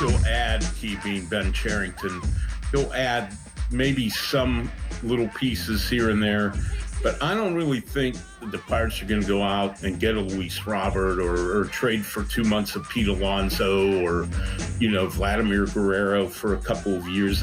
he'll add, he being Ben Cherington, he'll add maybe some little pieces here and there. But I don't really think the Pirates are going to go out and get a Luis Robert or trade for 2 months of Pete Alonso or, Vladimir Guerrero for a couple of years.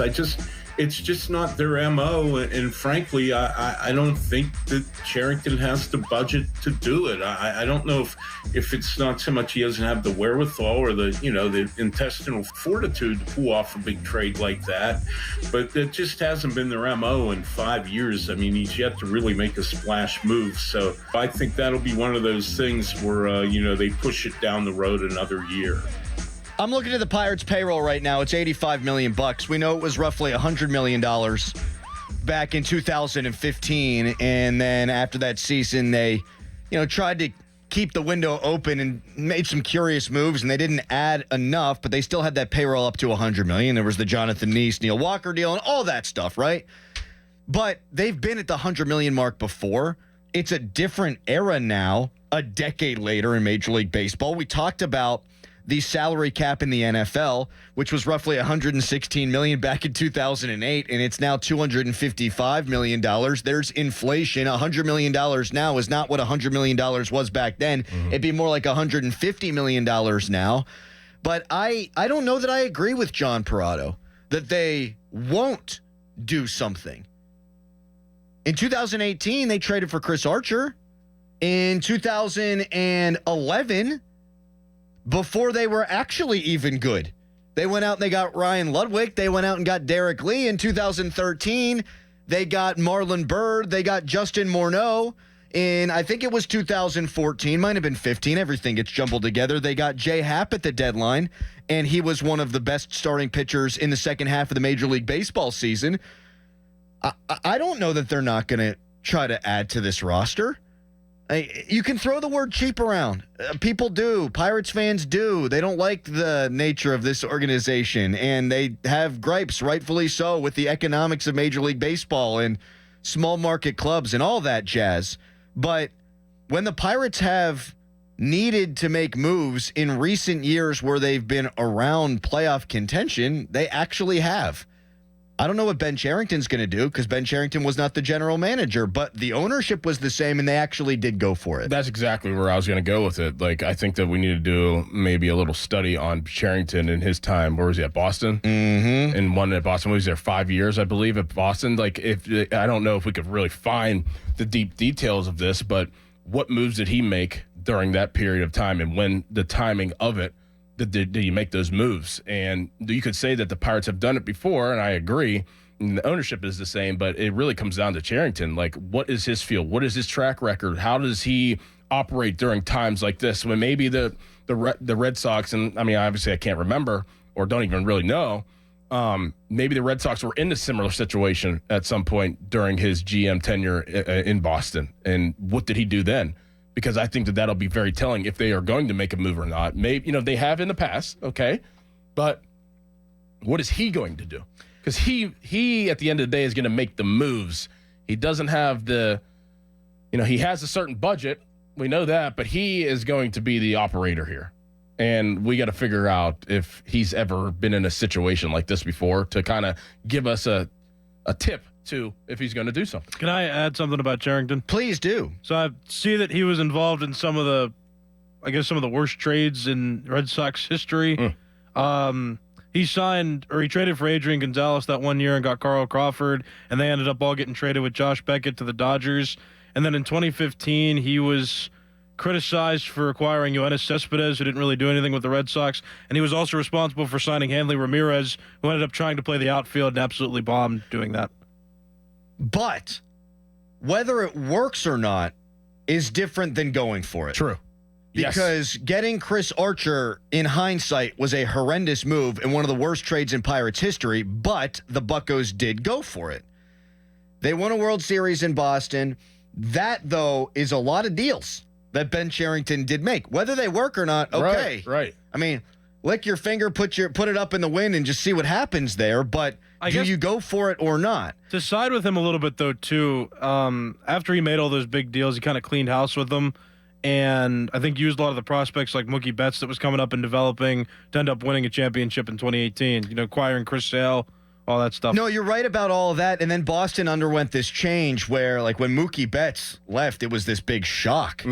It's just not their MO. And frankly, I don't think that Cherington has the budget to do it. I don't know if it's not so much he doesn't have the wherewithal or the intestinal fortitude to pull off a big trade like that, but it just hasn't been their MO in 5 years. I mean, he's yet to really make a splash move. So I think that'll be one of those things where, they push it down the road another year. I'm looking at the Pirates' payroll right now. It's $85 million. We know it was roughly $100 million back in 2015, and then after that season, they, tried to keep the window open and made some curious moves, and they didn't add enough, but they still had that payroll up to $100 million. There was the Jonathan Neese, Neil Walker deal, and all that stuff, right? But they've been at the $100 million mark before. It's a different era now, a decade later in Major League Baseball. We talked about the salary cap in the NFL, which was roughly $116 million back in 2008, and it's now $255 million. There's inflation. $100 million now is not what $100 million was back then. It'd be more like $150 million now. But I don't know that I agree with John Parado that they won't do something. In 2018, they traded for Chris Archer. In 2011, before they were actually even good, they went out and they got Ryan Ludwig. They went out and got Derek Lee. In 2013, they got Marlon Byrd. They got Justin Morneau. In, I think it was 2014, might have been 15. Everything gets jumbled together. They got Jay Happ at the deadline, and he was one of the best starting pitchers in the second half of the Major League Baseball season. I don't know that they're not going to try to add to this roster. You can throw the word cheap around. People do. Pirates fans do. They don't like the nature of this organization, and they have gripes, rightfully so, with the economics of Major League Baseball and small market clubs and all that jazz. But when the Pirates have needed to make moves in recent years where they've been around playoff contention, they actually have. I don't know what Ben Cherington's going to do because Ben Cherington was not the general manager, but the ownership was the same, and they actually did go for it. That's exactly where I was going to go with it. Like, I think that we need to do maybe a little study on Cherington in his time. Where was he, at Boston? Mm-hmm. And one at Boston. He was there 5 years, I believe, at Boston. Like, I don't know if we could really find the deep details of this, but what moves did he make during that period of time, and when the timing of it did you make those moves? And you could say that the Pirates have done it before, and I agree. And the ownership is the same, but it really comes down to Cherington. Like, what is his feel? What is his track record? How does he operate during times like this when maybe the Red Sox, and I mean, obviously I can't remember or don't even really know, maybe the Red Sox were in a similar situation at some point during his GM tenure in Boston. And what did he do then? Because I think that that'll be very telling if they are going to make a move or not. Maybe, they have in the past, okay, but what is he going to do? Because he at the end of the day is going to make the moves. He doesn't have he has a certain budget. We know that, but he is going to be the operator here. And we got to figure out if he's ever been in a situation like this before to kind of give us a tip to if he's going to do something. Can I add something about Cherington? Please do. So I see that he was involved in some of the worst trades in Red Sox history. He traded for Adrian Gonzalez that one year and got Carl Crawford, and they ended up all getting traded with Josh Beckett to the Dodgers. And then in 2015, he was criticized for acquiring Yoenis Cespedes, who didn't really do anything with the Red Sox. And he was also responsible for signing Hanley Ramirez, who ended up trying to play the outfield and absolutely bombed doing that. But whether it works or not is different than going for it. True. Because getting Chris Archer, in hindsight, was a horrendous move and one of the worst trades in Pirates history, but the Buccos did go for it. They won a World Series in Boston. That, though, is a lot of deals that Ben Cherington did make. Whether they work or not, okay. Right. I mean, lick your finger, put it up in the wind, and just see what happens there, but do you go for it or not? To side with him a little bit, though, too, after he made all those big deals, he kind of cleaned house with them. and I think used a lot of the prospects like Mookie Betts that was coming up and developing to end up winning a championship in 2018. You know, acquiring Chris Sale, all that stuff. No, you're right about all of that. And then Boston underwent this change where, like, when Mookie Betts left, it was this big shock.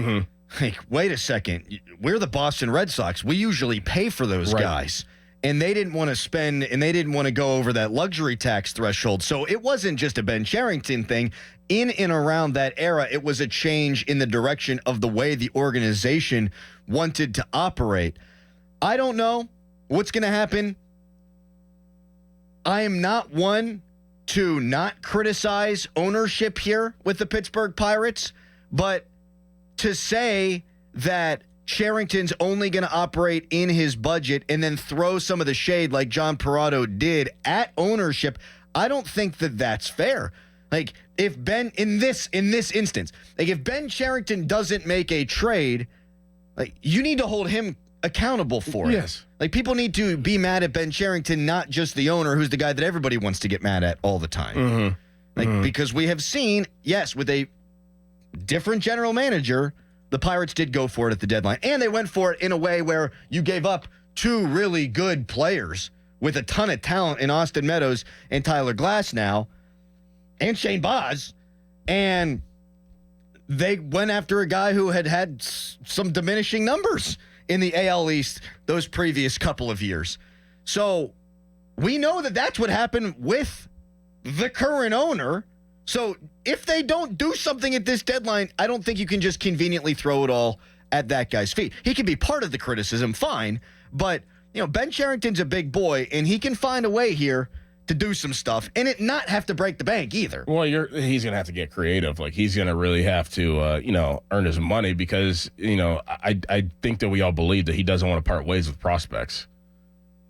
Like, wait a second. We're the Boston Red Sox. We usually pay for those guys. And they didn't want to spend, and they didn't want to go over that luxury tax threshold. So it wasn't just a Ben Cherington thing. In and around that era, it was a change in the direction of the way the organization wanted to operate. I don't know what's going to happen. I am not one to not criticize ownership here with the Pittsburgh Pirates, but to say that Cherington's only going to operate in his budget and then throw some of the shade like John Parado did at ownership, I don't think that that's fair. Like, if Ben, in this instance, like, if Ben Cherington doesn't make a trade, like, you need to hold him accountable for it. Yes. Like, people need to be mad at Ben Cherington, not just the owner, who's the guy that everybody wants to get mad at all the time. Because we have seen, yes, with a different general manager, the Pirates did go for it at the deadline. And they went for it in a way where you gave up two really good players with a ton of talent in Austin Meadows and Tyler Glasnow and Shane Baz. And they went after a guy who had some diminishing numbers in the AL East those previous couple of years. So we know that that's what happened with the current owner. So if they don't do something at this deadline, I don't think you can just conveniently throw it all at that guy's feet. He can be part of the criticism, fine. But, you know, Ben Cherington's a big boy, and he can find a way here to do some stuff and it not have to break the bank either. Well, he's going to have to get creative. Like, he's going to really have to, earn his money because, I think that we all believe that he doesn't want to part ways with prospects.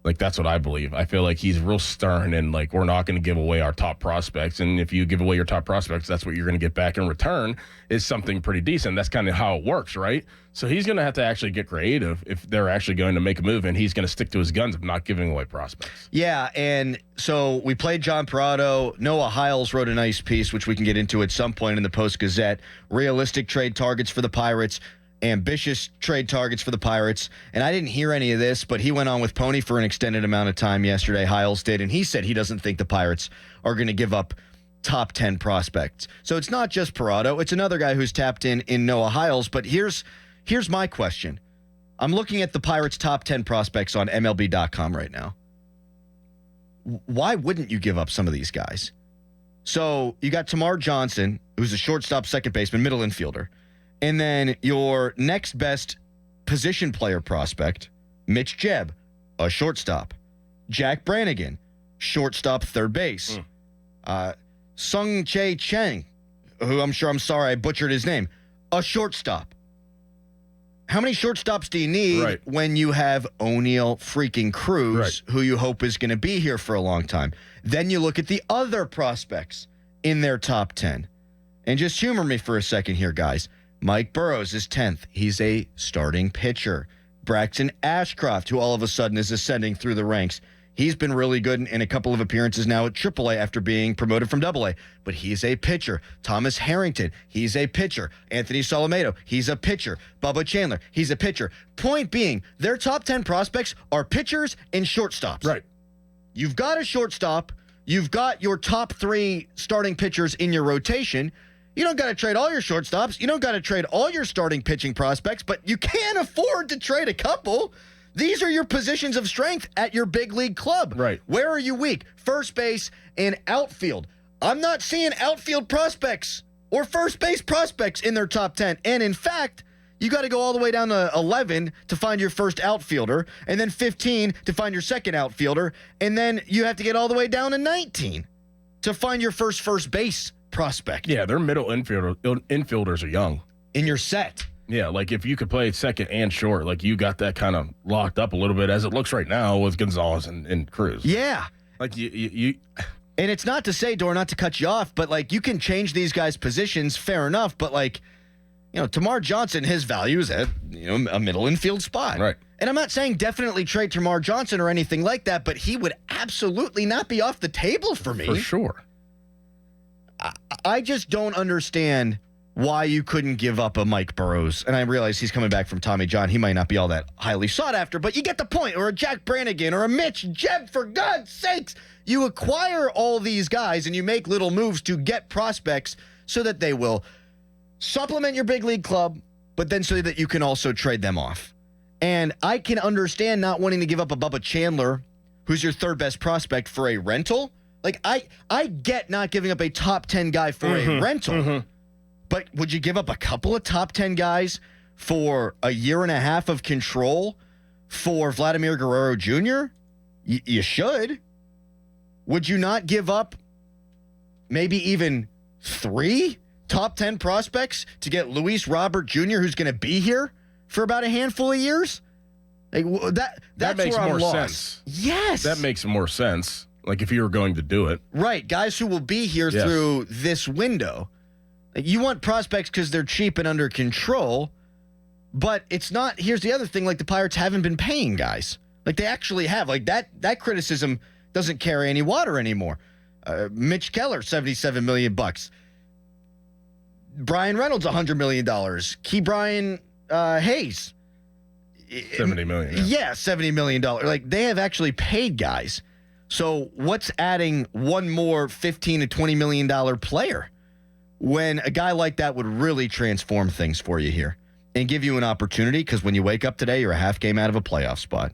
Like, that's what I believe. I feel like he's real stern and, like, we're not going to give away our top prospects. And if you give away your top prospects, that's what you're going to get back in return is something pretty decent. That's kind of how it works, right? So he's going to have to actually get creative if they're actually going to make a move, and he's going to stick to his guns of not giving away prospects. Yeah, and so we played John Parado. Noah Hiles wrote a nice piece, which we can get into at some point in the Post-Gazette. Realistic trade targets for the Pirates. Ambitious trade targets for the Pirates. And I didn't hear any of this, but he went on with Pony for an extended amount of time yesterday. Hiles did, and he said he doesn't think the Pirates are going to give up top 10 prospects. So it's not just Parado. It's another guy who's tapped in Noah Hiles. But here's my question. I'm looking at the Pirates' top 10 prospects on MLB.com right now. Why wouldn't you give up some of these guys? So you got Tamar Johnson, who's a shortstop, second baseman, middle infielder. And then your next best position player prospect, Mitch Jebb, a shortstop. Jack Brannigan, shortstop, third base. Sung Chae Cheng, who I'm sorry I butchered his name, a shortstop. How many shortstops do you need when you have O'Neill freaking Cruz, who you hope is going to be here for a long time? Then you look at the other prospects in their top 10. And just humor me for a second here, guys. Mike Burrows is 10th. He's a starting pitcher. Braxton Ashcroft, who all of a sudden is ascending through the ranks. He's been really good in a couple of appearances now at AAA after being promoted from AA. But he's a pitcher. Thomas Harrington, he's a pitcher. Anthony Solomedo, he's a pitcher. Bubba Chandler, he's a pitcher. Point being, their top 10 prospects are pitchers and shortstops. Right. You've got a shortstop. You've got your top 3 starting pitchers in your rotation. You don't got to trade all your shortstops. You don't got to trade all your starting pitching prospects, but you can afford to trade a couple. These are your positions of strength at your big league club. Right. Where are you weak? First base and outfield. I'm not seeing outfield prospects or first base prospects in their top 10. And in fact, you got to go all the way down to 11 to find your first outfielder, and then 15 to find your second outfielder, and then you have to get all the way down to 19 to find your first base prospect. Yeah, their middle infielders are young. In your set. Yeah, like if you could play second and short, like you got that kind of locked up a little bit as it looks right now with Gonzalez and Cruz. Yeah. Like you and it's not to say, Dor, not to cut you off, but like you can change these guys' positions, fair enough, but like, Tamar Johnson, his value is at, a middle infield spot. Right. And I'm not saying definitely trade Tamar Johnson or anything like that, but he would absolutely not be off the table for me. For sure. I just don't understand why you couldn't give up a Mike Burrows. And I realize he's coming back from Tommy John. He might not be all that highly sought after, but you get the point. Or a Jack Brannigan or a Mitch Jeb, for God's sakes. You acquire all these guys and you make little moves to get prospects so that they will supplement your big league club, but then so that you can also trade them off. And I can understand not wanting to give up a Bubba Chandler, who's your third best prospect, for a rental. Like, I get not giving up a top 10 guy for a rental. But would you give up a couple of top 10 guys for a year and a half of control for Vladimir Guerrero Jr.? You should. Would you not give up maybe even 3 top 10 prospects to get Luis Robert Jr., who's going to be here for about a handful of years? Like, that makes where I'm more lost. sense. Yes. That makes more sense. Like, if you were going to do it. Right. Guys who will be here through this window. You want prospects because they're cheap and under control, but it's not. Here's the other thing: like, the Pirates haven't been paying guys. Like, they actually have. Like, that criticism doesn't carry any water anymore. Mitch Keller, $77 million. Brian Reynolds, $100 million. Key Brian Hayes, $70 million. Yeah, $70 million. Like, they have actually paid guys. So what's adding one more $15 to $20 million player when a guy like that would really transform things for you here and give you an opportunity? Because when you wake up today, you're a half game out of a playoff spot.